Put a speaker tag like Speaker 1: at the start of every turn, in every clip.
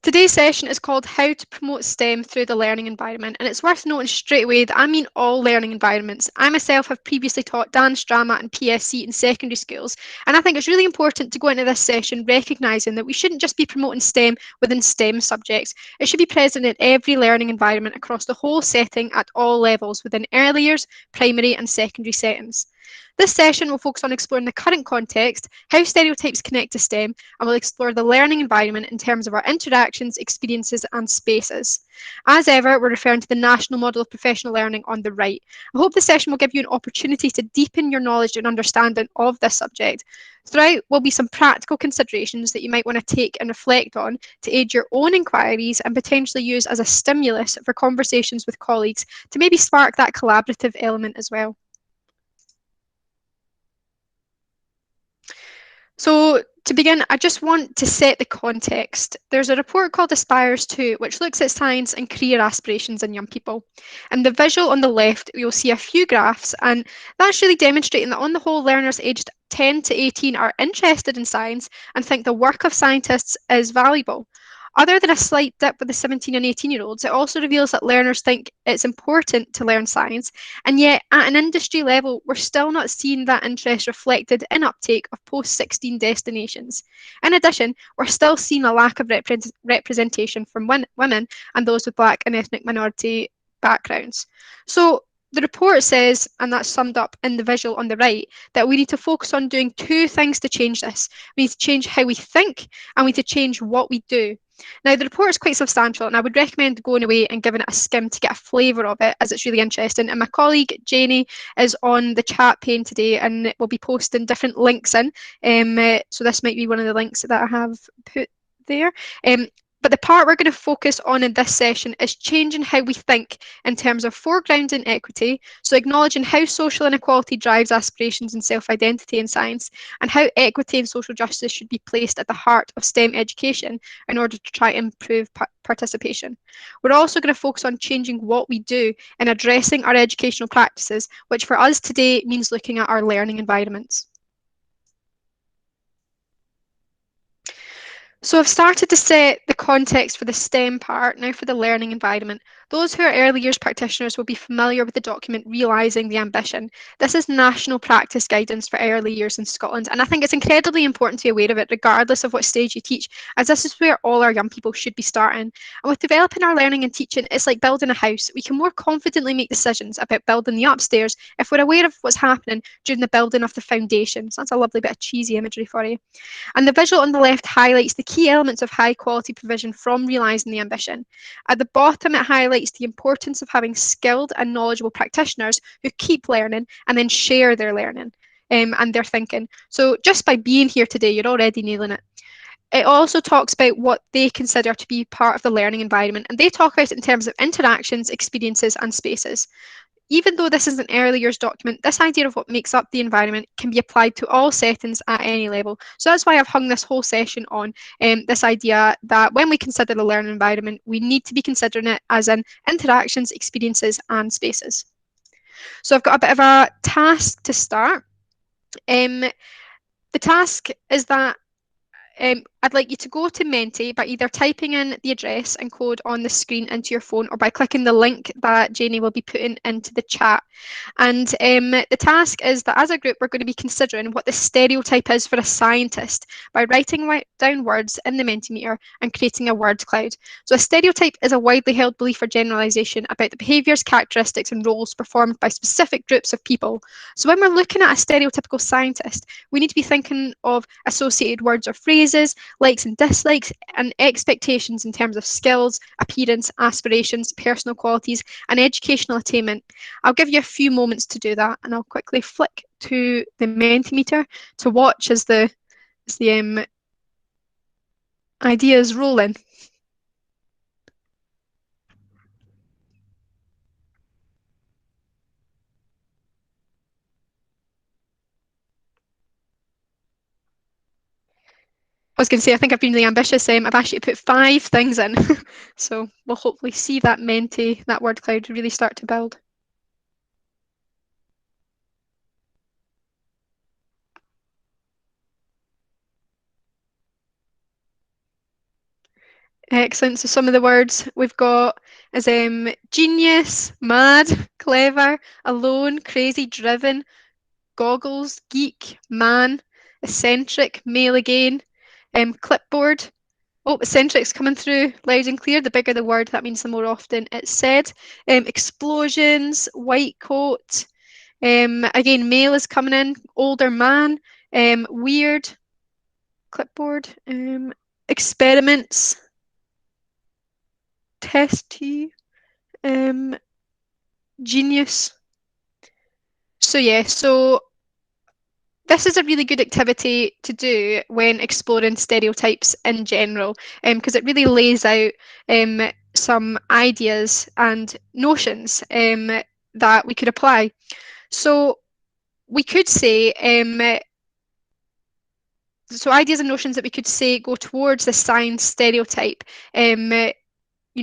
Speaker 1: Today's session is called How to Promote STEM Through the Learning Environment, and it's worth noting straight away that I mean all learning environments. I myself have previously taught dance, drama, and PSC in secondary schools, and I think it's really important to go into this session recognising that we shouldn't just be promoting STEM within STEM subjects. It should be present in every learning environment across the whole setting at all levels within early years, primary, and secondary settings. This session will focus on exploring the current context, how stereotypes connect to STEM, and we'll explore the learning environment in terms of our interactions, experiences, and spaces. As ever, we're referring to the National Model of Professional Learning on the right. I hope this session will give you an opportunity to deepen your knowledge and understanding of this subject. Throughout will be some practical considerations that you might want to take and reflect on to aid your own inquiries and potentially use as a stimulus for conversations with colleagues to maybe spark that collaborative element as well. So to begin, I just want to set the context. There's a report called Aspires 2, which looks at science and career aspirations in young people. And the visual on the left, you'll see a few graphs, and that's really demonstrating that on the whole, learners aged 10 to 18 are interested in science and think the work of scientists is valuable. Other than a slight dip with the 17 and 18-year-olds, it also reveals that learners think it's important to learn science, and yet at an industry level, we're still not seeing that interest reflected in uptake of post-16 destinations. In addition, we're still seeing a lack of representation from women and those with Black and ethnic minority backgrounds. So the report says, and that's summed up in the visual on the right, that we need to focus on doing two things to change this. We need to change how we think, and we need to change what we do. Now, the report is quite substantial, and I would recommend going away and giving it a skim to get a flavour of it, as it's really interesting. And my colleague Janie is on the chat pane today, and we'll be posting different links in. So this might be one of the links that I have put there. But the part we're going to focus on in this session is changing how we think in terms of foregrounding equity, so acknowledging how social inequality drives aspirations and self-identity in science, and how equity and social justice should be placed at the heart of STEM education in order to try and improve participation. We're also going to focus on changing what we do and addressing our educational practices, which for us today means looking at our learning environments. So I've started to set the context for the STEM part, now for the learning environment. Those who are early years practitioners will be familiar with the document Realising the Ambition. This is national practice guidance for early years in Scotland, and I think it's incredibly important to be aware of it regardless of what stage you teach, as this is where all our young people should be starting. And with developing our learning and teaching, it's like building a house. We can more confidently make decisions about building the upstairs if we're aware of what's happening during the building of the foundation. So that's a lovely bit of cheesy imagery for you. And the visual on the left highlights the key elements of high quality provision from realising the ambition. At the bottom, it highlights the importance of having skilled and knowledgeable practitioners who keep learning and then share their learning and their thinking. So just by being here today, you're already nailing it. It also talks about what they consider to be part of the learning environment, and they talk about it in terms of interactions, experiences, and spaces. Even though this is an early years document, this idea of what makes up the environment can be applied to all settings at any level. So that's why I've hung this whole session on this idea that when we consider the learning environment, we need to be considering it as in interactions, experiences, and spaces. So I've got a bit of a task to start. The task is that I'd like you to go to Menti by either typing in the address and code on the screen into your phone or by clicking the link that Janie will be putting into the chat. And the task is that as a group, we're going to be considering what the stereotype is for a scientist by writing down words in the Mentimeter and creating a word cloud. So a stereotype is a widely held belief or generalisation about the behaviours, characteristics and roles performed by specific groups of people. So when we're looking at a stereotypical scientist, we need to be thinking of associated words or phrases, likes and dislikes, and expectations in terms of skills, appearance, aspirations, personal qualities, and educational attainment. I'll give you a few moments to do that, and I'll quickly flick to the Mentimeter to watch as the ideas roll in. I was going to say, I think I've been really ambitious. I've actually put 5 things in. So we'll hopefully see that Menti, that word cloud really start to build. Excellent. So some of the words we've got is genius, mad, clever, alone, crazy, driven, goggles, geek, man, eccentric, male again, clipboard. Oh, eccentric's coming through loud and clear. The bigger the word, that means the more often it's said. Explosions, white coat. Again, male is coming in, older man. Weird, clipboard. Experiments, testy. Um, genius. So yeah, so this is a really good activity to do when exploring stereotypes in general, because it really lays out some ideas and notions that we could apply. So we could say, so ideas and notions that we could say go towards the science stereotype.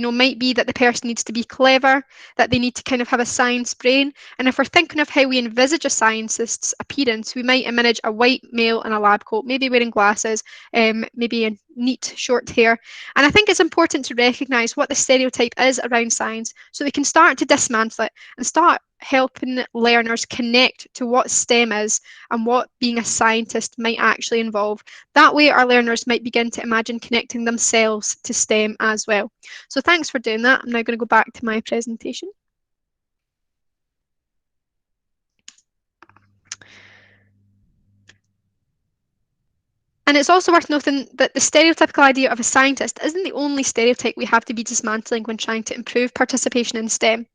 Speaker 1: Might be that the person needs to be clever, that they need to kind of have a science brain. And if we're thinking of how we envisage a scientist's appearance, we might image a white male in a lab coat, maybe wearing glasses, maybe a neat short hair. And I think it's important to recognise what the stereotype is around science so we can start to dismantle it and start helping learners connect to what STEM is and what being a scientist might actually involve. That way our learners might begin to imagine connecting themselves to STEM as well. So thanks for doing that. I'm now going to go back to my presentation. And it's also worth noting that the stereotypical idea of a scientist isn't the only stereotype we have to be dismantling when trying to improve participation in STEM.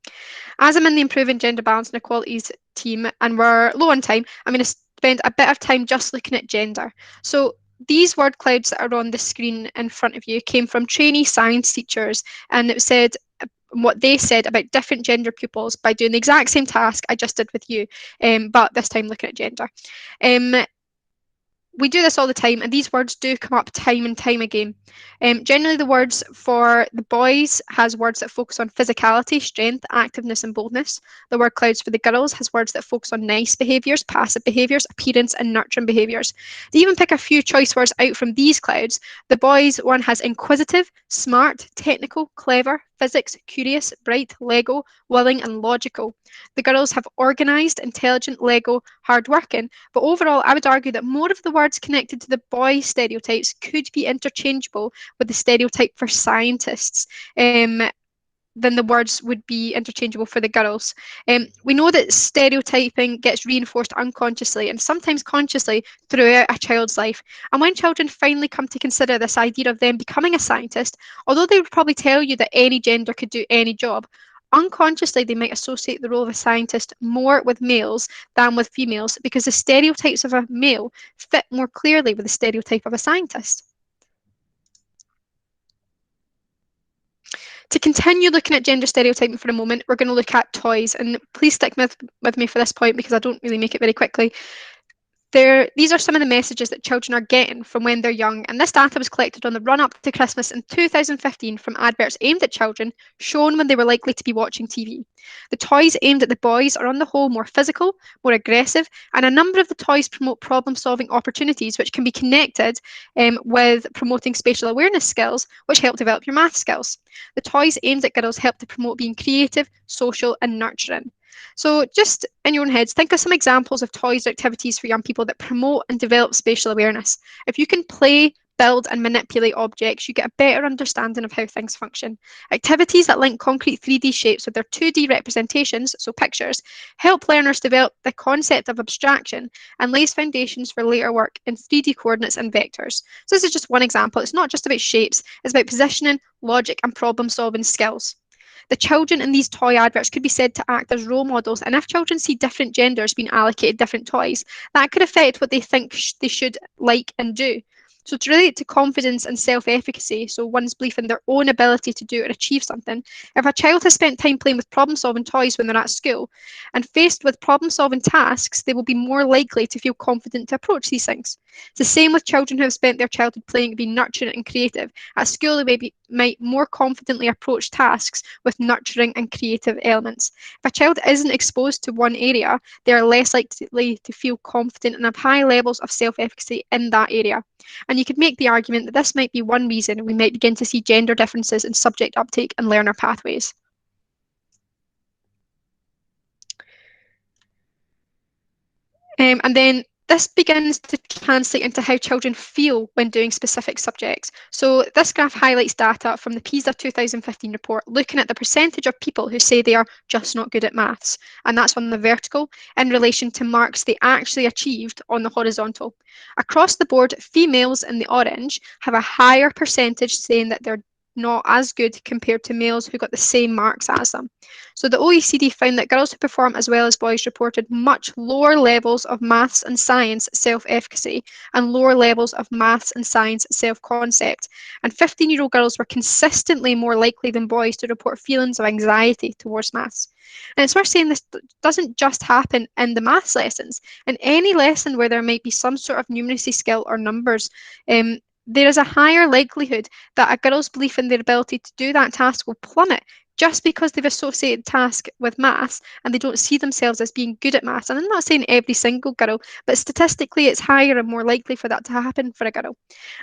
Speaker 1: As I'm in the Improving Gender Balance and Equalities team and we're low on time, I'm going to spend a bit of time just looking at gender. So these word clouds that are on the screen in front of you came from trainee science teachers, and it said what they said about different gender pupils by doing the exact same task I just did with you, but this time looking at gender. We do this all the time, and these words do come up time and time again. Generally, the words for the boys has words that focus on physicality, strength, activeness, and boldness. The word clouds for the girls has words that focus on nice behaviours, passive behaviours, appearance, and nurturing behaviours. To even pick a few choice words out from these clouds, the boys one has inquisitive, smart, technical, clever, physics, curious, bright, Lego, willing, and logical. The girls have organised, intelligent, Lego, hardworking, but overall, I would argue that more of the words connected to the boy stereotypes could be interchangeable with the stereotype for scientists. Than the words would be interchangeable for the girls. We know that stereotyping gets reinforced unconsciously and sometimes consciously throughout a child's life. And when children finally come to consider this idea of them becoming a scientist, although they would probably tell you that any gender could do any job, unconsciously they might associate the role of a scientist more with males than with females because the stereotypes of a male fit more clearly with the stereotype of a scientist. To continue looking at gender stereotyping for a moment, we're going to look at toys. And please stick with me for this point because I don't really make it very quickly. These are some of the messages that children are getting from when they're young, and this data was collected on the run-up to Christmas in 2015 from adverts aimed at children, shown when they were likely to be watching TV. The toys aimed at the boys are on the whole more physical, more aggressive, and a number of the toys promote problem-solving opportunities, which can be connected with promoting spatial awareness skills, which help develop your math skills. The toys aimed at girls help to promote being creative, social, and nurturing. So just in your own heads, think of some examples of toys or activities for young people that promote and develop spatial awareness. If you can play, build and manipulate objects, you get a better understanding of how things function. Activities that link concrete 3D shapes with their 2D representations, so pictures, help learners develop the concept of abstraction and lays foundations for later work in 3D coordinates and vectors. So this is just one example. It's not just about shapes, it's about positioning, logic and problem solving skills. The children in these toy adverts could be said to act as role models, and if children see different genders being allocated different toys, that could affect what they think they should like and do. So to relate to confidence and self-efficacy, so one's belief in their own ability to do or achieve something, if a child has spent time playing with problem-solving toys when they're at school and faced with problem-solving tasks, they will be more likely to feel confident to approach these things. It's the same with children who have spent their childhood playing being nurturing and creative. At school, they might more confidently approach tasks with nurturing and creative elements. If a child isn't exposed to one area, they are less likely to feel confident and have high levels of self-efficacy in that area. And you could make the argument that this might be one reason we might begin to see gender differences in subject uptake and learner pathways. And then this begins to translate into how children feel when doing specific subjects. So this graph highlights data from the PISA 2015 report, looking at the percentage of people who say they are just not good at maths, and that's on the vertical, in relation to marks they actually achieved on the horizontal. Across the board, females in the orange have a higher percentage saying that they're not as good compared to males who got the same marks as them. So the OECD found that girls who perform as well as boys reported much lower levels of maths and science self-efficacy and lower levels of maths and science self-concept. And 15-year-old girls were consistently more likely than boys to report feelings of anxiety towards maths. And it's worth saying this doesn't just happen in the maths lessons. In any lesson where there might be some sort of numeracy skill or numbers, there is a higher likelihood that a girl's belief in their ability to do that task will plummet just because they've associated task with maths and they don't see themselves as being good at maths. And I'm not saying every single girl, but statistically it's higher and more likely for that to happen for a girl.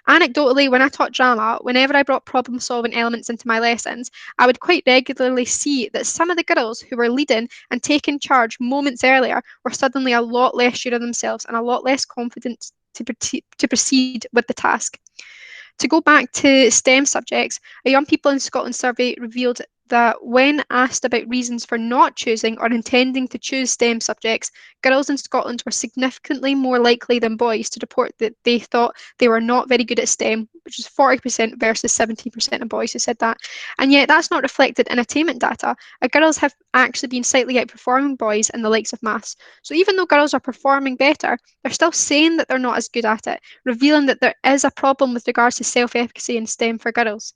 Speaker 1: Anecdotally, when I taught drama, whenever I brought problem solving elements into my lessons, I would quite regularly see that some of the girls who were leading and taking charge moments earlier were suddenly a lot less sure of themselves and a lot less confident to proceed with the task. To go back to STEM subjects, a Young People in Scotland survey revealed that when asked about reasons for not choosing or intending to choose STEM subjects, girls in Scotland were significantly more likely than boys to report that they thought they were not very good at STEM, which is 40% versus 17% of boys who said that. And yet that's not reflected in attainment data. Girls have actually been slightly outperforming boys in the likes of maths. So even though girls are performing better, they're still saying that they're not as good at it, revealing that there is a problem with regards to self-efficacy in STEM for girls.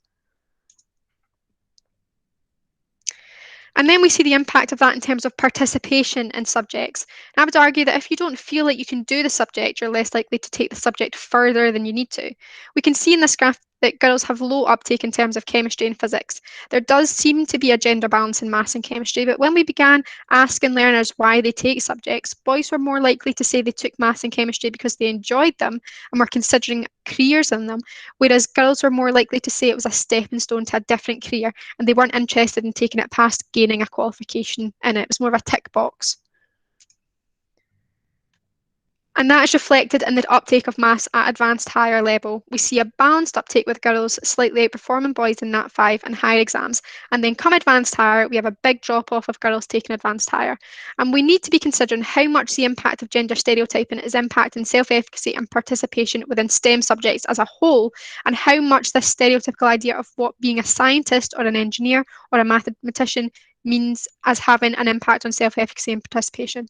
Speaker 1: And then we see the impact of that in terms of participation in subjects. And I would argue that if you don't feel like you can do the subject, you're less likely to take the subject further than you need to. We can see in this graph that girls have low uptake in terms of chemistry and physics. There does seem to be a gender balance in maths and chemistry, but when we began asking learners why they take subjects, boys were more likely to say they took maths and chemistry because they enjoyed them and were considering careers in them, whereas girls were more likely to say it was a stepping stone to a different career and they weren't interested in taking it past gaining a qualification in it. It was more of a tick box. And that is reflected in the uptake of maths at advanced higher level. We see a balanced uptake with girls slightly outperforming boys in Nat 5 and higher exams. And then come advanced higher, we have a big drop off of girls taking advanced higher. And we need to be considering how much the impact of gender stereotyping is impacting self-efficacy and participation within STEM subjects as a whole, and how much this stereotypical idea of what being a scientist or an engineer or a mathematician means as having an impact on self-efficacy and participation.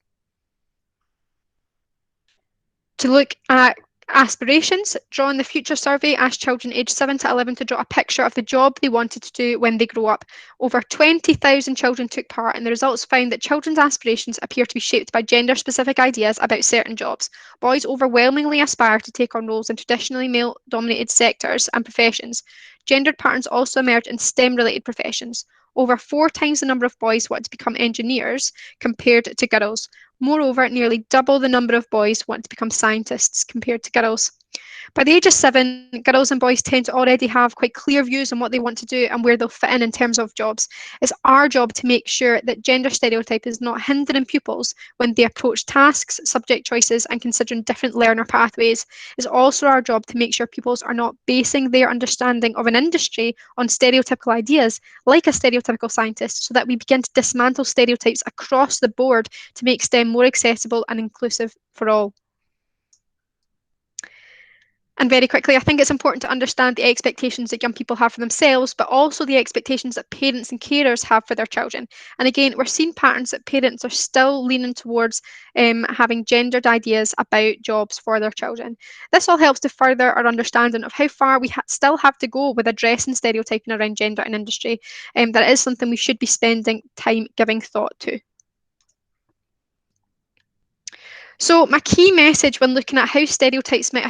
Speaker 1: To look at aspirations, draw in the future survey asked children aged 7 to 11 to draw a picture of the job they wanted to do when they grow up. Over 20,000 children took part, and the results found that children's aspirations appear to be shaped by gender-specific ideas about certain jobs. Boys overwhelmingly aspire to take on roles in traditionally male-dominated sectors and professions. Gendered patterns also emerge in STEM-related professions. Over 4 times the number of boys want to become engineers compared to girls. Moreover, nearly double the number of boys want to become scientists compared to girls. By the age of 7, girls and boys tend to already have quite clear views on what they want to do and where they'll fit in terms of jobs. It's our job to make sure that gender stereotype is not hindering pupils when they approach tasks, subject choices, and considering different learner pathways. It's also our job to make sure pupils are not basing their understanding of an industry on stereotypical ideas, like a stereotypical scientist, so that we begin to dismantle stereotypes across the board to make STEM more accessible and inclusive for all. And very quickly, I think it's important to understand the expectations that young people have for themselves, but also the expectations that parents and carers have for their children. And again, we're seeing patterns that parents are still leaning towards having gendered ideas about jobs for their children. This all helps to further our understanding of how far we still have to go with addressing stereotyping around gender in industry. That is something we should be spending time giving thought to. So my key message when looking at how stereotypes might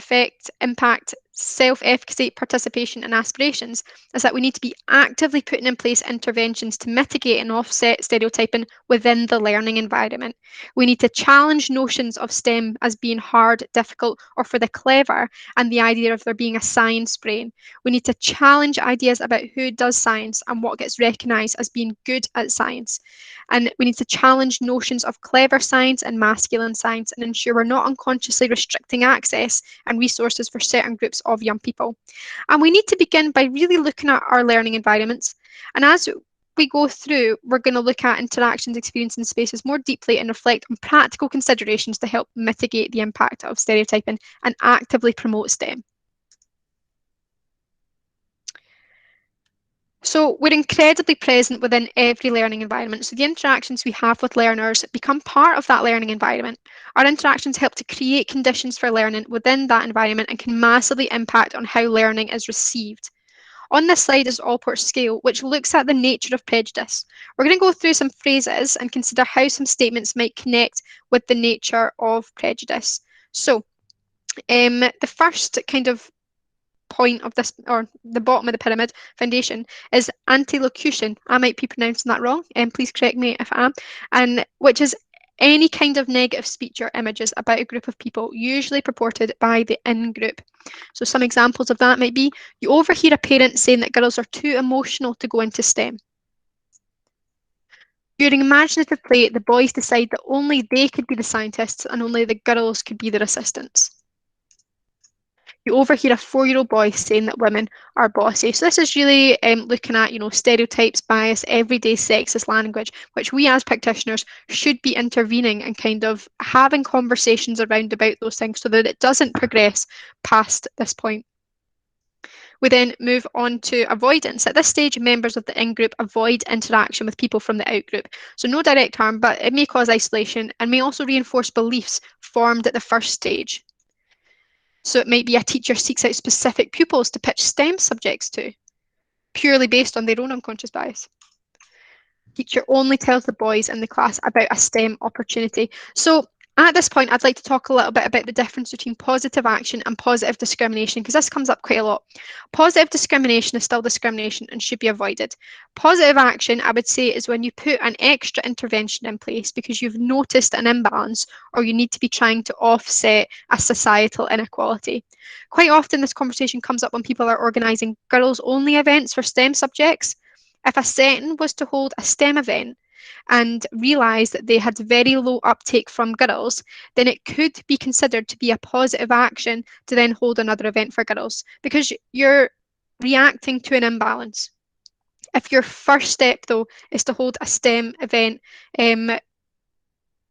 Speaker 1: impact self-efficacy, participation, and aspirations is that we need to be actively putting in place interventions to mitigate and offset stereotyping within the learning environment. We need to challenge notions of STEM as being hard, difficult, or for the clever, and the idea of there being a science brain. We need to challenge ideas about who does science and what gets recognised as being good at science. And we need to challenge notions of clever science and masculine science and ensure we're not unconsciously restricting access and resources for certain groups of young people. And we need to begin by really looking at our learning environments. And as we go through, we're going to look at interactions, experience, and spaces more deeply and reflect on practical considerations to help mitigate the impact of stereotyping and actively promote STEM. So we're incredibly present within every learning environment. So the interactions we have with learners become part of that learning environment. Our interactions help to create conditions for learning within that environment and can massively impact on how learning is received. On this slide is Allport's scale, which looks at the nature of prejudice. We're going to go through some phrases and consider how some statements might connect with the nature of prejudice. So the first kind of point of this, or the bottom of the pyramid foundation, is antilocution. I might be pronouncing that wrong, and please correct me if I am. And which is any kind of negative speech or images about a group of people, usually purported by the in-group. So some examples of that might be, you overhear a parent saying that girls are too emotional to go into STEM. During imaginative play, the boys decide that only they could be the scientists and only the girls could be their assistants. You overhear a 4-year-old boy saying that women are bossy. So this is really looking at, stereotypes, bias, everyday sexist language, which we as practitioners should be intervening and kind of having conversations around about those things so that it doesn't progress past this point. We then move on to avoidance. At this stage, members of the in-group avoid interaction with people from the out-group. So no direct harm, but it may cause isolation and may also reinforce beliefs formed at the first stage. So it might be a teacher seeks out specific pupils to pitch STEM subjects to, purely based on their own unconscious bias. Teacher only tells the boys in the class about a STEM opportunity. So at this point, I'd like to talk a little bit about the difference between positive action and positive discrimination, because this comes up quite a lot. Positive discrimination is still discrimination and should be avoided. Positive action, I would say, is when you put an extra intervention in place because you've noticed an imbalance or you need to be trying to offset a societal inequality. Quite often, this conversation comes up when people are organising girls-only events for STEM subjects. If a setting was to hold a STEM event and realise that they had very low uptake from girls, then it could be considered to be a positive action to then hold another event for girls because you're reacting to an imbalance. If your first step, though, is to hold a STEM event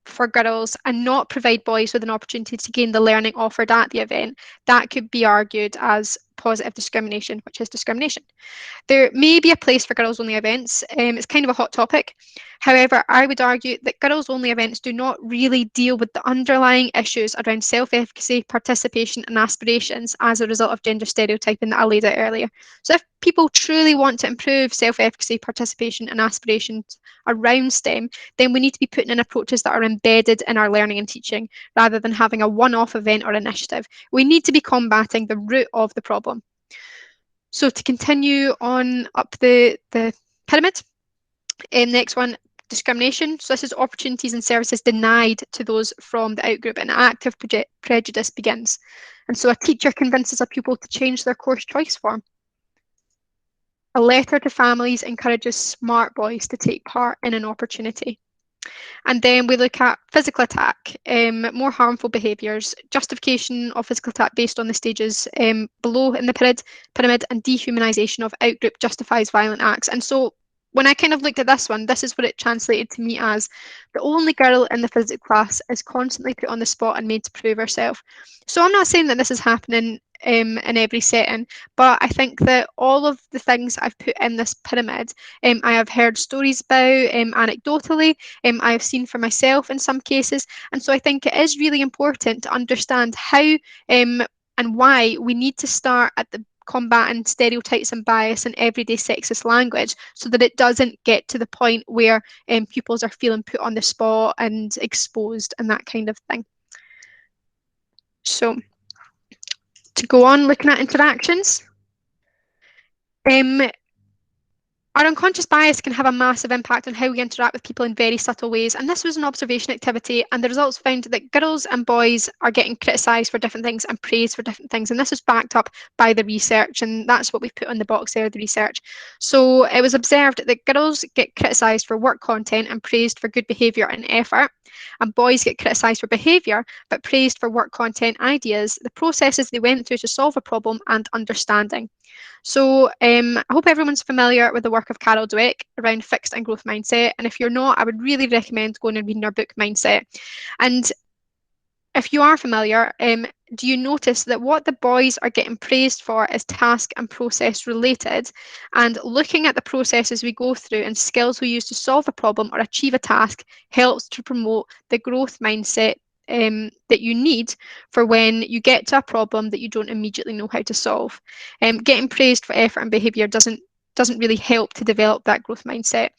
Speaker 1: for girls and not provide boys with an opportunity to gain the learning offered at the event, that could be argued as positive discrimination, which is discrimination. There may be a place for girls-only events. It's kind of a hot topic. However, I would argue that girls-only events do not really deal with the underlying issues around self-efficacy, participation, and aspirations as a result of gender stereotyping that I laid out earlier. So if people truly want to improve self-efficacy, participation, and aspirations around STEM, then we need to be putting in approaches that are embedded in our learning and teaching, rather than having a one-off event or initiative. We need to be combating the root of the problem. So to continue on up the pyramid, next one, discrimination. So this is opportunities and services denied to those from the outgroup, and active prejudice begins. And so a teacher convinces a pupil to change their course choice form. A letter to families encourages smart boys to take part in an opportunity. And then we look at physical attack, more harmful behaviours, justification of physical attack based on the stages below in the pyramid, and dehumanisation of outgroup justifies violent acts. And so when I kind of looked at this one, this is what it translated to me as: the only girl in the physics class is constantly put on the spot and made to prove herself. So I'm not saying that this is happening in every setting, but I think that all of the things I've put in this pyramid, I have heard stories about anecdotally, I have seen for myself in some cases, and so I think it is really important to understand how and why we need to start at the combating stereotypes and bias in everyday sexist language so that it doesn't get to the point where pupils are feeling put on the spot and exposed and that kind of thing. So To go on looking at interactions, um, our unconscious bias can have a massive impact on how we interact with people in very subtle ways. And this was an observation activity, and the results found that girls and boys are getting criticised for different things and praised for different things. And this was backed up by the research, and that's what we've put on the box there, the research. So it was observed that girls get criticised for work content and praised for good behaviour and effort, and boys get criticised for behaviour but praised for work content, ideas, the processes they went through to solve a problem, and understanding. So I hope everyone's familiar with the work of Carol Dweck around fixed and growth mindset. And if you're not, I would really recommend going and reading her book, Mindset. And if you are familiar, do you notice that what the boys are getting praised for is task and process related? And looking at the processes we go through and skills we use to solve a problem or achieve a task helps to promote the growth mindset that you need for when you get to a problem that you don't immediately know how to solve. Getting praised for effort and behaviour doesn't really help to develop that growth mindset.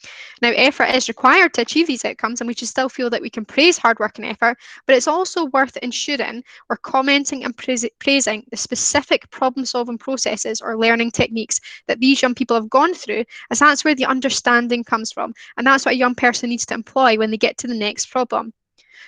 Speaker 1: Now, effort is required to achieve these outcomes, and we should still feel that we can praise hard work and effort, but it's also worth ensuring we're commenting and praising the specific problem-solving processes or learning techniques that these young people have gone through, as that's where the understanding comes from, and that's what a young person needs to employ when they get to the next problem.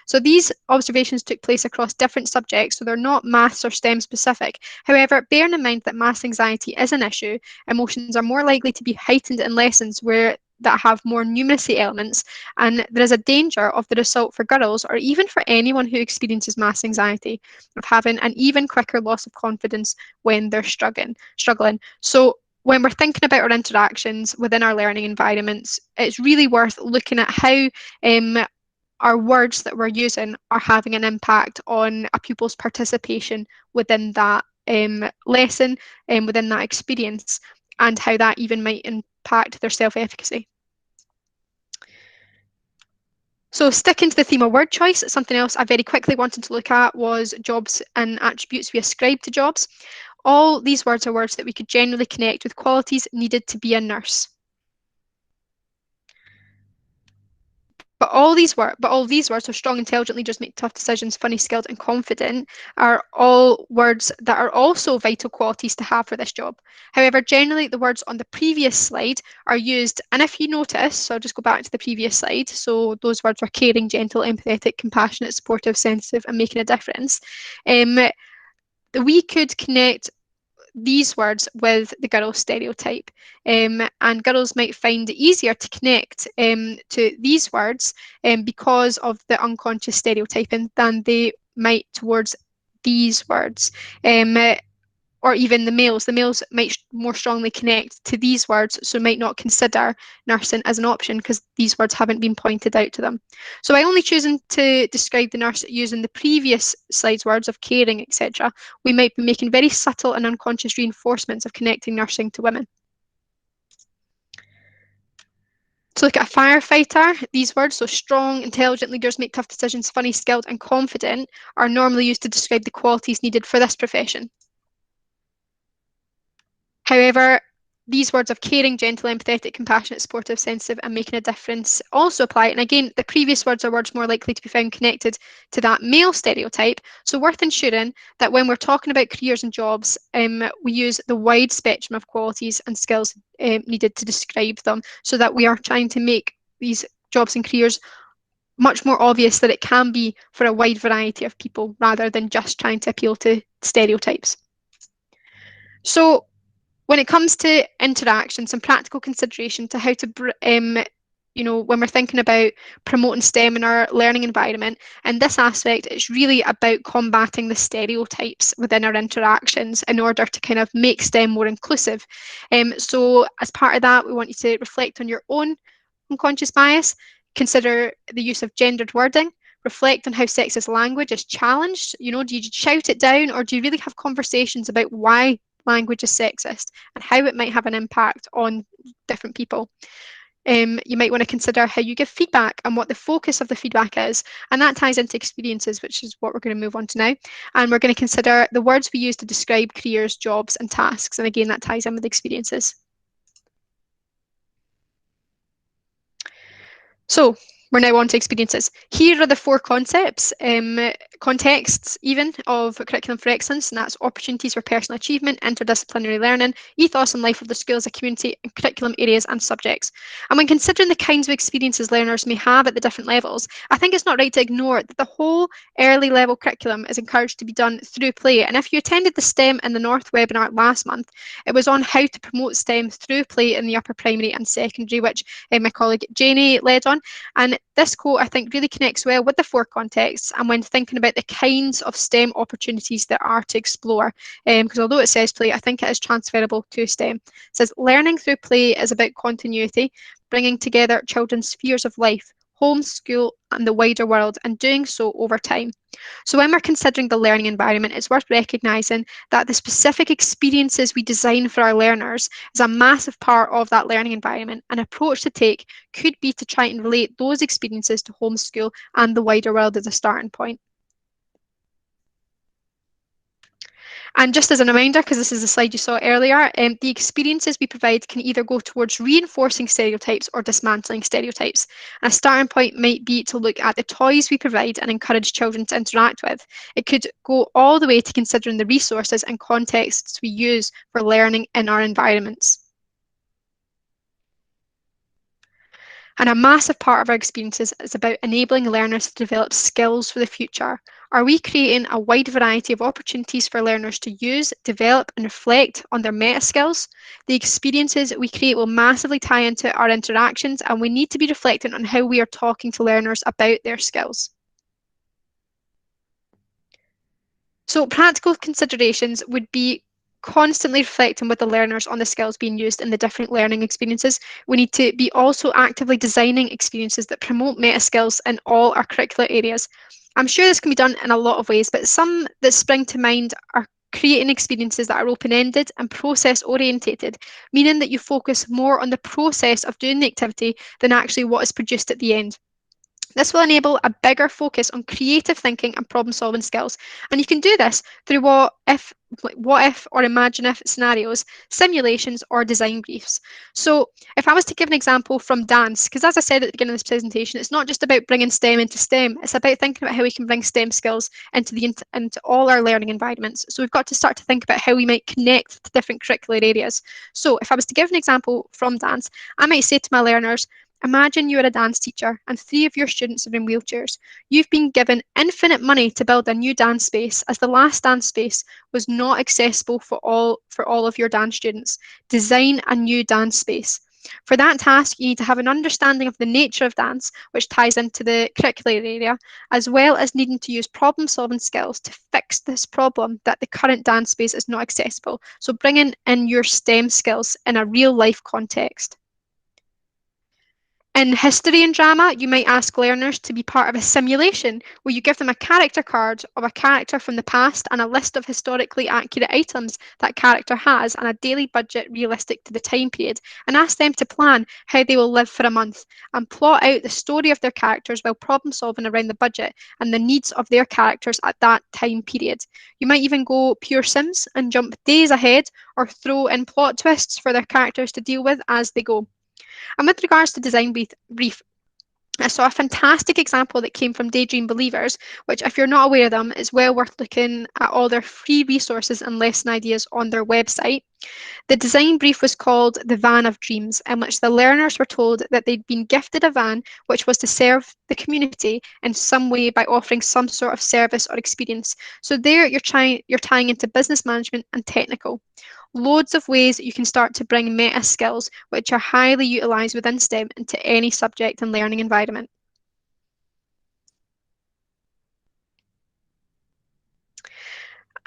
Speaker 1: So these observations took place across different subjects, so they're not maths or STEM specific. However, bearing in mind that maths anxiety is an issue, emotions are more likely to be heightened in lessons where that have more numeracy elements, and there is a danger of the result for girls or even for anyone who experiences maths anxiety of having an even quicker loss of confidence when they're struggling. So when we're thinking about our interactions within our learning environments, it's really worth looking at how our words that we're using are having an impact on a pupil's participation within that lesson and within that experience, and how that even might impact their self-efficacy. So sticking to the theme of word choice, something else I very quickly wanted to look at was jobs and attributes we ascribe to jobs. All these words are words that we could generally connect with qualities needed to be a nurse. But all these words, so strong, intelligent leaders make tough decisions, funny, skilled, and confident, are all words that are also vital qualities to have for this job. However, generally the words on the previous slide are used, and if you notice, so I'll just go back to the previous slide, so those words were caring, gentle, empathetic, compassionate, supportive, sensitive, and making a difference. We could connect these words with the girl stereotype. And girls might find it easier to connect to these words because of the unconscious stereotyping than they might towards these words. Or even the males. The males might more strongly connect to these words, so might not consider nursing as an option because these words haven't been pointed out to them. So by only choosing to describe the nurse using the previous slide's words of caring, etc., we might be making very subtle and unconscious reinforcements of connecting nursing to women. To look at a firefighter, these words, so strong, intelligent leaders make tough decisions, funny, skilled, and confident, are normally used to describe the qualities needed for this profession. However, these words of caring, gentle, empathetic, compassionate, supportive, sensitive, and making a difference also apply. And again, the previous words are words more likely to be found connected to that male stereotype. So worth ensuring that when we're talking about careers and jobs, we use the wide spectrum of qualities and skills needed to describe them, so that we are trying to make these jobs and careers much more obvious that it can be for a wide variety of people rather than just trying to appeal to stereotypes. So when it comes to interaction, some practical consideration to how to, when we're thinking about promoting STEM in our learning environment, and this aspect is really about combating the stereotypes within our interactions in order to kind of make STEM more inclusive. So as part of that, we want you to reflect on your own unconscious bias, consider the use of gendered wording, reflect on how sexist language is challenged. Do you shout it down, or do you really have conversations about why language is sexist and how it might have an impact on different people? You might want to consider how you give feedback and what the focus of the feedback is. And that ties into experiences, which is what we're going to move on to now. And we're going to consider the words we use to describe careers, jobs, and tasks. And again, that ties in with experiences. So We're now on to experiences. Here are the four concepts, contexts even of curriculum for excellence, and that's opportunities for personal achievement, interdisciplinary learning, ethos and life of the school as a community, and curriculum areas and subjects. And when considering the kinds of experiences learners may have at the different levels, I think it's not right to ignore that the whole early level curriculum is encouraged to be done through play. And if you attended the STEM in the North webinar last month, it was on how to promote STEM through play in the upper primary and secondary, which my colleague Janie led on. And this quote, I think, really connects well with the four contexts and when thinking about the kinds of STEM opportunities there are to explore. Because although it says play, I think it is transferable to STEM. It says, learning through play is about continuity, bringing together children's spheres of life, home, school, and the wider world, and doing so over time. So when we're considering the learning environment, it's worth recognising that the specific experiences we design for our learners is a massive part of that learning environment. An approach to take could be to try and relate those experiences to home, school, and the wider world as a starting point. And just as a reminder, because this is the slide you saw earlier, the experiences we provide can either go towards reinforcing stereotypes or dismantling stereotypes. And a starting point might be to look at the toys we provide and encourage children to interact with. It could go all the way to considering the resources and contexts we use for learning in our environments. And a massive part of our experiences is about enabling learners to develop skills for the future. Are we creating a wide variety of opportunities for learners to use, develop, and reflect on their meta skills? The experiences we create will massively tie into our interactions, and we need to be reflecting on how we are talking to learners about their skills. So practical considerations would be constantly reflecting with the learners on the skills being used in the different learning experiences. We need to be also actively designing experiences that promote meta skills in all our curricular areas. I'm sure this can be done in a lot of ways, but some that spring to mind are creating experiences that are open-ended and process-orientated, meaning that you focus more on the process of doing the activity than actually what is produced at the end. This will enable a bigger focus on creative thinking and problem solving skills. And you can do this through what if or imagine if scenarios, simulations, or design briefs. So if I was to give an example from dance, because as I said at the beginning of this presentation, it's not just about bringing STEM into STEM, it's about thinking about how we can bring STEM skills into all our learning environments. So we've got to start to think about how we might connect to different curricular areas. So if I was to give an example from dance, I might say to my learners, imagine you are a dance teacher and three of your students are in wheelchairs. You've been given infinite money to build a new dance space as the last dance space was not accessible for all of your dance students. Design a new dance space. For that task, you need to have an understanding of the nature of dance, which ties into the curricular area, as well as needing to use problem-solving skills to fix this problem that the current dance space is not accessible. So bringing in your STEM skills in a real-life context. In history and drama, you might ask learners to be part of a simulation where you give them a character card of a character from the past and a list of historically accurate items that character has and a daily budget realistic to the time period, and ask them to plan how they will live for a month and plot out the story of their characters while problem solving around the budget and the needs of their characters at that time period. You might even go pure Sims and jump days ahead or throw in plot twists for their characters to deal with as they go. And with regards to design brief, I saw a fantastic example that came from Daydream Believers, which if you're not aware of them, is well worth looking at all their free resources and lesson ideas on their website. The design brief was called the Van of Dreams, in which the learners were told that they'd been gifted a van which was to serve the community in some way by offering some sort of service or experience. So there you're tying into business management and technical. Loads of ways that you can start to bring meta skills, which are highly utilised within STEM, into any subject and learning environment.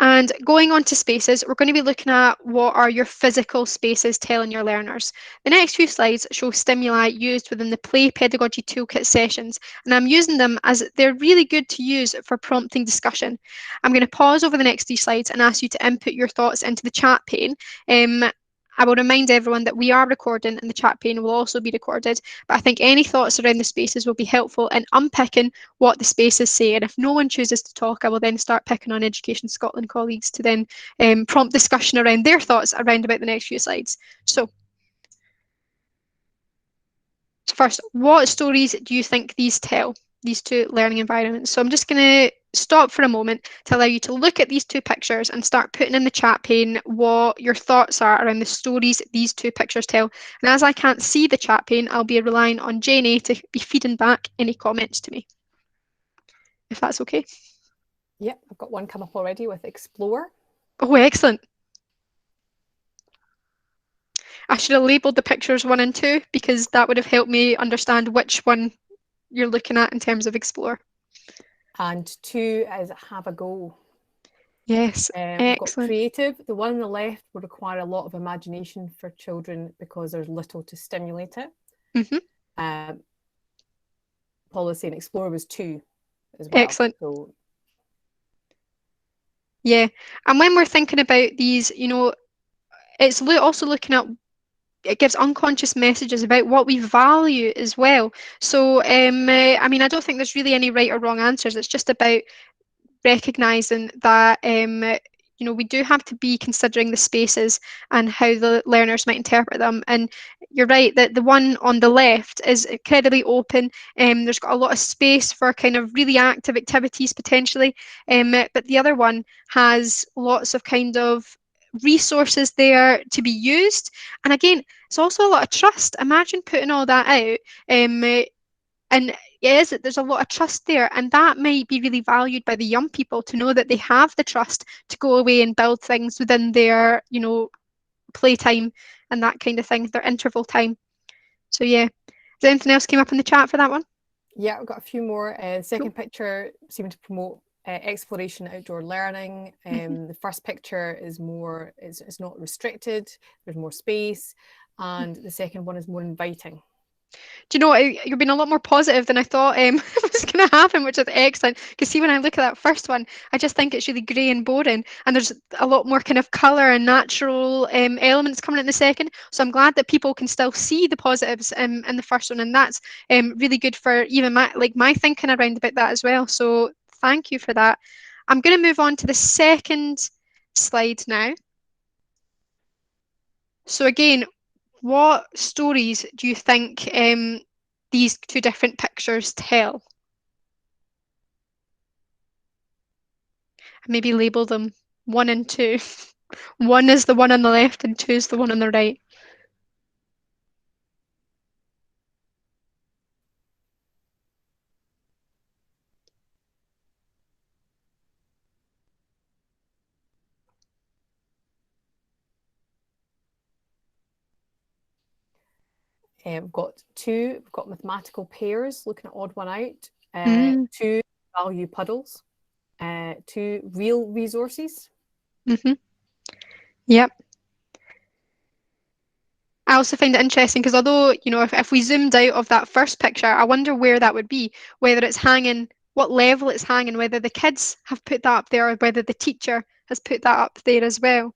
Speaker 1: And going on to spaces, we're going to be looking at what are your physical spaces telling your learners. The next few slides show stimuli used within the Play Pedagogy Toolkit sessions, and I'm using them as they're really good to use for prompting discussion. I'm going to pause over the next few slides and ask you to input your thoughts into the chat pane. I will remind everyone that we are recording and the chat pane will also be recorded, but I think any thoughts around the spaces will be helpful in unpicking what the spaces say. And if no one chooses to talk, I will then start picking on Education Scotland colleagues to then prompt discussion around their thoughts around about the next few slides. So first, what stories do you think these tell, these two learning environments? So I'm just going to stop for a moment to allow you to look at these two pictures and start putting in the chat pane what your thoughts are around the stories these two pictures tell. And as I can't see the chat pane, I'll be relying on Janie to be feeding back any comments to me, if that's okay.
Speaker 2: Yep, I've got one come up already with explore.
Speaker 1: Oh, excellent. I should have labelled the pictures 1 and 2 because that would have helped me understand which one you're looking at in terms of explore.
Speaker 2: And 2 is have a go.
Speaker 1: Yes,
Speaker 2: We've got
Speaker 1: excellent.
Speaker 2: creative. The one on the left will require a lot of imagination for children because there's little to stimulate it.
Speaker 1: Mm-hmm.
Speaker 2: Paul was saying explore was 2 as well.
Speaker 1: Excellent.
Speaker 2: So
Speaker 1: Yeah. And when we're thinking about these, it's also looking at it gives unconscious messages about what we value as well. So, I mean, I don't think there's really any right or wrong answers. It's just about recognizing that we do have to be considering the spaces and how the learners might interpret them. And you're right that the one on the left is incredibly open. There's got a lot of space for kind of really active activities potentially, but the other one has lots of kind of resources there to be used. And again, it's also a lot of trust. Imagine putting all that out. And yes, there's a lot of trust there, and that might be really valued by the young people to know that they have the trust to go away and build things within their, playtime and that kind of thing, their interval time. So yeah, is there anything else came up in the chat for that one?
Speaker 2: yeah, I've got a few more. The
Speaker 1: Cool.
Speaker 2: second picture seemed to promote exploration, outdoor learning.
Speaker 1: Mm-hmm.
Speaker 2: The first picture is more, it's not restricted, there's more space. And the second one is more inviting.
Speaker 1: Do you know what? You're being a lot more positive than I thought was going to happen, which is excellent. Because see, when I look at that first one, I just think it's really grey and boring, and there's a lot more kind of colour and natural elements coming in the second. So I'm glad that people can still see the positives in the first one, and that's really good for even my thinking around about that as well. So thank you for that. I'm going to move on to the second slide now. So again, what stories do you think these two different pictures tell? Maybe label them 1 and 2. One is the one on the left and 2 is the one on the right.
Speaker 2: We've got mathematical pairs, looking at odd one out.
Speaker 1: Mm,
Speaker 2: 2 value puddles. 2 real resources.
Speaker 1: hmm Yep. I also find it interesting because although, if we zoomed out of that first picture, I wonder where that would be, whether it's hanging, what level it's hanging, whether the kids have put that up there or whether the teacher has put that up there as well.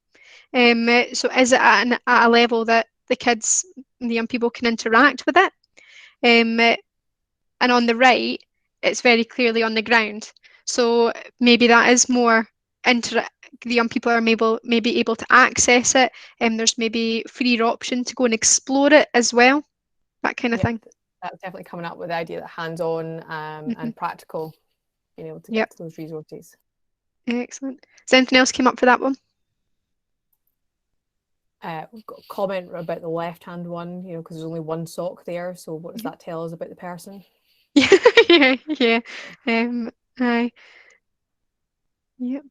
Speaker 1: So is it at a level that the kids, the young people can interact with it? And on the right, it's very clearly on the ground. So maybe that is more inter the young people are maybe able to access it, and there's maybe freer option to go and explore it as well, that kind of
Speaker 2: Yep,
Speaker 1: thing.
Speaker 2: that's definitely coming up with the idea that hands-on
Speaker 1: Hmm
Speaker 2: and practical, being able to get
Speaker 1: Yep,
Speaker 2: to those resources.
Speaker 1: excellent. Is anything else came up for that one?
Speaker 2: We've got a comment about the left-hand one, because there's only one sock there. So what does that tell us about the person?
Speaker 1: Yeah, yeah. Aye. Yep.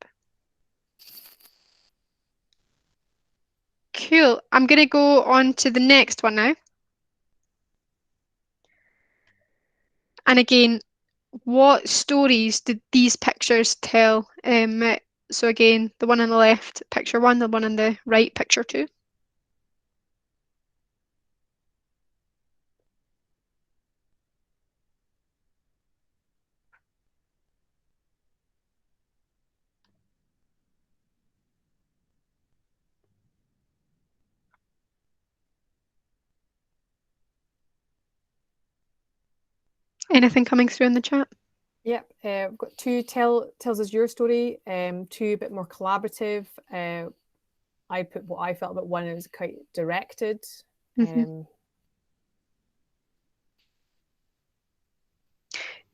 Speaker 1: Cool. I'm going to go on to the next one now. And again, what stories did these pictures tell? So again, the one on the left, picture 1, the one on the right, picture 2. Anything coming through in the chat?
Speaker 2: Yep, we've got 2 tells us your story, 2 a bit more collaborative. I put what I felt about 1 is quite directed.
Speaker 1: Mm-hmm.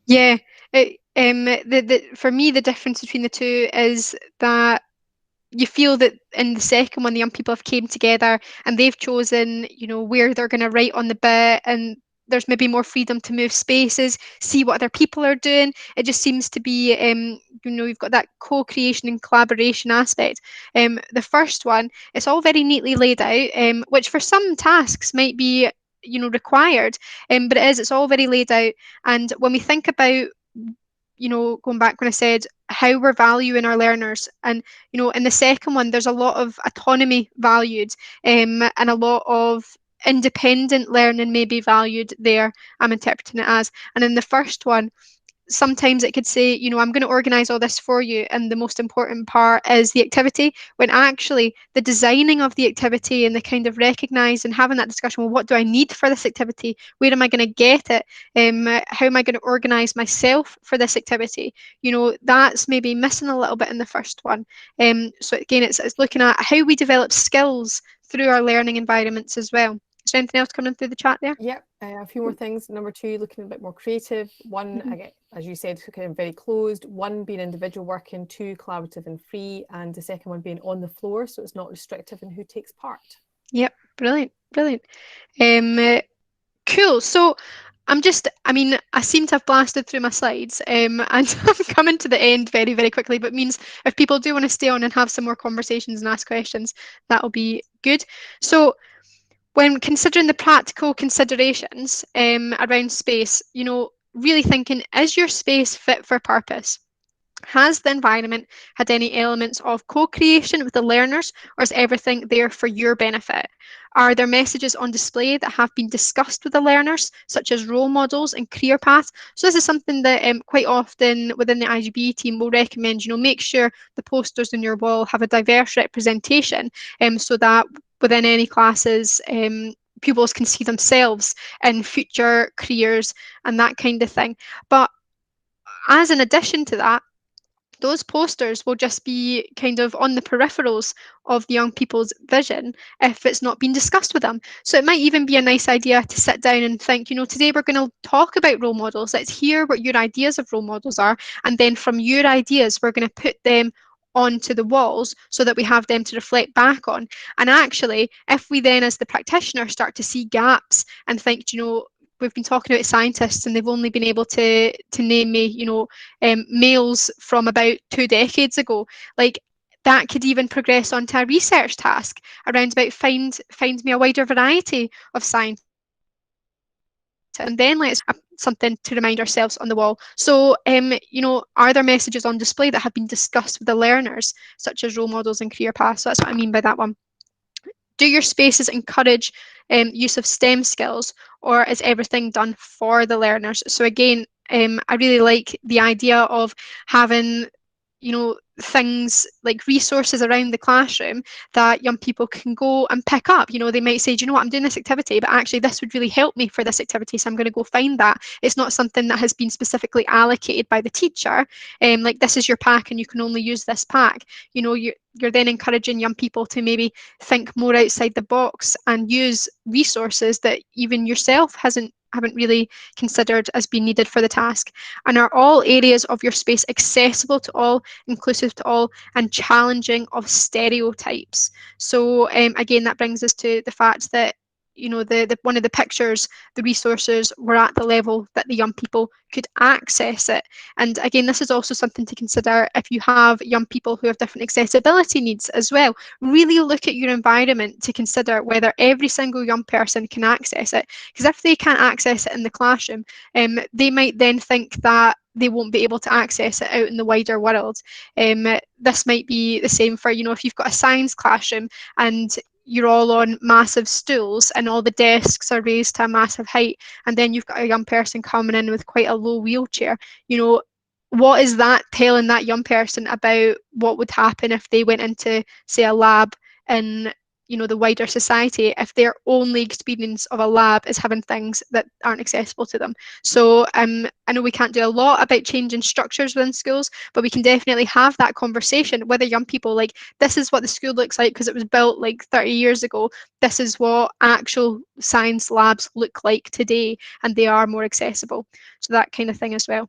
Speaker 1: Yeah, for me, the difference between the two is that you feel that in the second one, the young people have came together and they've chosen, where they're going to write on the bit, and there's maybe more freedom to move spaces, see what other people are doing. It just seems to be, you've got that co-creation and collaboration aspect. The first one, it's all very neatly laid out, which for some tasks might be, required, but it's all very laid out. And when we think about, going back when I said how we're valuing our learners, and in the second one, there's a lot of autonomy valued, and a lot of independent learning may be valued there. I'm interpreting it as, and in the first one, sometimes it could say, I'm going to organize all this for you, and the most important part is the activity, when actually the designing of the activity and the kind of recognizing, having that discussion, well, what do I need for this activity? Where am I going to get it? How am I going to organize myself for this activity? That's maybe missing a little bit in the first one. So again, it's looking at how we develop skills through our learning environments as well. Is there anything else coming through the chat there?
Speaker 2: Yep, a few more things. Number two, looking a bit more creative. One,
Speaker 1: Mhm.
Speaker 2: again, as you said, kind of very closed. One being individual working, two collaborative and free, and the second one being on the floor, so it's not restrictive in who takes part.
Speaker 1: Yep, brilliant, brilliant. Um, Cool. So I seem to have blasted through my slides, and I'm coming to the end very, very quickly, but means if people do want to stay on and have some more conversations and ask questions, that'll be good. So when considering the practical considerations around space, really thinking, is your space fit for purpose? Has the environment had any elements of co-creation with the learners, or is everything there for your benefit? Are there messages on display that have been discussed with the learners, such as role models and career paths? So this is something that quite often within the IGB team will recommend, make sure the posters on your wall have a diverse representation, so that within any classes, pupils can see themselves in future careers and that kind of thing. But as an addition to that, those posters will just be kind of on the peripherals of the young people's vision if it's not been discussed with them. So it might even be a nice idea to sit down and think, today we're going to talk about role models. Let's hear what your ideas of role models are. And then from your ideas, we're going to put them onto the walls so that we have them to reflect back on. And actually, if we then, as the practitioner, start to see gaps and think, we've been talking about scientists and they've only been able to name me, males from about 2 decades ago. Like, that could even progress onto a research task around about find me a wider variety of scientists, and then let's something to remind ourselves on the wall. So, are there messages on display that have been discussed with the learners, such as role models and career paths? So that's what I mean by that one. Do your spaces encourage use of STEM skills, or is everything done for the learners? So again, I really like the idea of having, things like resources around the classroom that young people can go and pick up. They might say, do you know what, I'm doing this activity, but actually this would really help me for this activity, so I'm going to go find that. It's not something that has been specifically allocated by the teacher. Like, this is your pack and you can only use this pack. You're then encouraging young people to maybe think more outside the box and use resources that even yourself haven't really considered as being needed for the task. And are all areas of your space accessible to all, inclusive to all, and challenging of stereotypes? So again, that brings us to the fact that the one of the pictures, the resources were at the level that the young people could access it. And again, this is also something to consider if you have young people who have different accessibility needs as well. Really look at your environment to consider whether every single young person can access it. Because if they can't access it in the classroom, they might then think that they won't be able to access it out in the wider world. This might be the same for, if you've got a science classroom and you're all on massive stools and all the desks are raised to a massive height, and then you've got a young person coming in with quite a low wheelchair. What is that telling that young person about what would happen if they went into, say, a lab in the wider society, if their only experience of a lab is having things that aren't accessible to them? So I know we can't do a lot about changing structures within schools, but we can definitely have that conversation with the young people, like, this is what the school looks like because it was built like 30 years ago. This is what actual science labs look like today, and they are more accessible. So that kind of thing as well.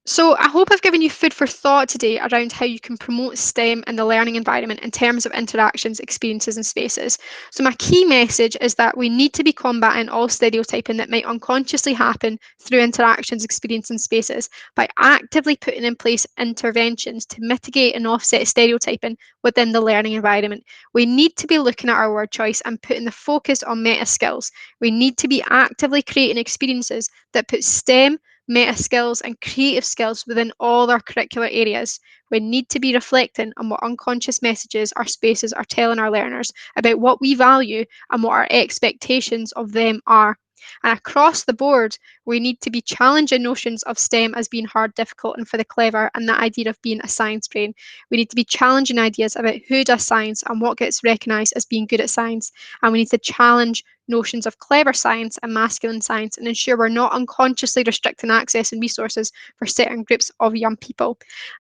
Speaker 1: So, I hope I've given you food for thought today around how you can promote STEM in the learning environment in terms of interactions, experiences, and spaces. So, my key message is that we need to be combating all stereotyping that might unconsciously happen through interactions, experiences, and spaces by actively putting in place interventions to mitigate and offset stereotyping within the learning environment. We need to be looking at our word choice and putting the focus on meta skills. We need to be actively creating experiences that put STEM meta skills, and creative skills within all our curricular areas. We need to be reflecting on what unconscious messages our spaces are telling our learners about what we value and what our expectations of them are. And across the board, we need to be challenging notions of STEM as being hard, difficult, and for the clever, and that idea of being a science brain. We need to be challenging ideas about who does science and what gets recognised as being good at science. And we need to challenge notions of clever science and masculine science and ensure we're not unconsciously restricting access and resources for certain groups of young people.